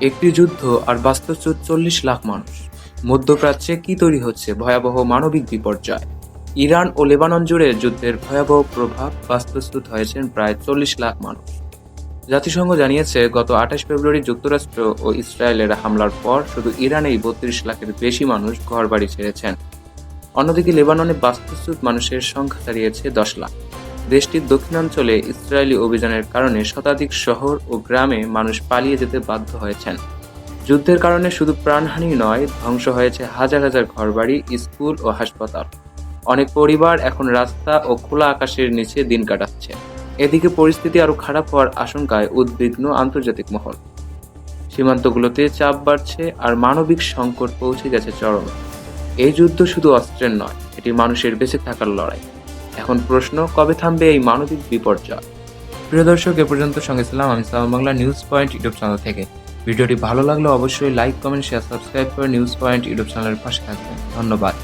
একটি যুদ্ধ আর বাস্তুচ্যুত ৪০ লাখ মানুষ। মধ্যপ্রাচ্যে কি তৈরি হচ্ছে ভয়াবহ মানবিক বিপর্যয়। ইরান ও লেবানন জুড়ে যুদ্ধের ভয়াবহ প্রভাব, বাস্তুচ্যুত হয়েছেন প্রায় ৪০ লাখ মানুষ। জাতিসংঘ জানিয়েছে গত ২৮ ফেব্রুয়ারি যুক্তরাষ্ট্র ও ইসরায়েলের হামলার পর শুধু ইরানেই ৩২ লাখের বেশি মানুষ ঘরবাড়ি ছেড়েছেন। অন্যদিকে লেবাননে বাস্তুচ্যুত মানুষের সংখ্যা দাঁড়িয়েছে ১০ লাখ। দেশটির দক্ষিণাঞ্চলে ইসরায়েলি অভিযানের কারণে শতাধিক শহর ও গ্রামে মানুষ পালিয়ে যেতে বাধ্য হয়েছেন। যুদ্ধের কারণে শুধু প্রাণহানি নয়, ধ্বংস হয়েছে হাজার হাজার ঘরবাড়ি, স্কুল ও হাসপাতাল। অনেক পরিবার এখন রাস্তা ও খোলা আকাশের নিচে দিন কাটাচ্ছে। এদিকে পরিস্থিতি আরও খারাপ হওয়ার আশঙ্কায় উদ্বিগ্ন আন্তর্জাতিক মহল। সীমান্তগুলোতে চাপ বাড়ছে আর মানবিক সংকট পৌঁছে গেছে চরমে। এই যুদ্ধ শুধু অস্ত্রের নয়, এটি মানুষের বেঁচে থাকার লড়াই। এখন প্রশ্ন, কবে থামবে এই মানবিক বিপর্যয়? প্রিয় দর্শক, এ পর্যন্ত সঙ্গে ছিলাম আমি সালাম Bangla news point YouTube channel থেকে। ভিডিওটি ভালো লাগলে অবশ্যই লাইক, কমেন্ট, শেয়ার, সাবস্ক্রাইব করে নিউজ পয়েন্ট ইউটিউব চ্যানেলের পাশে থাকবেন। ধন্যবাদ।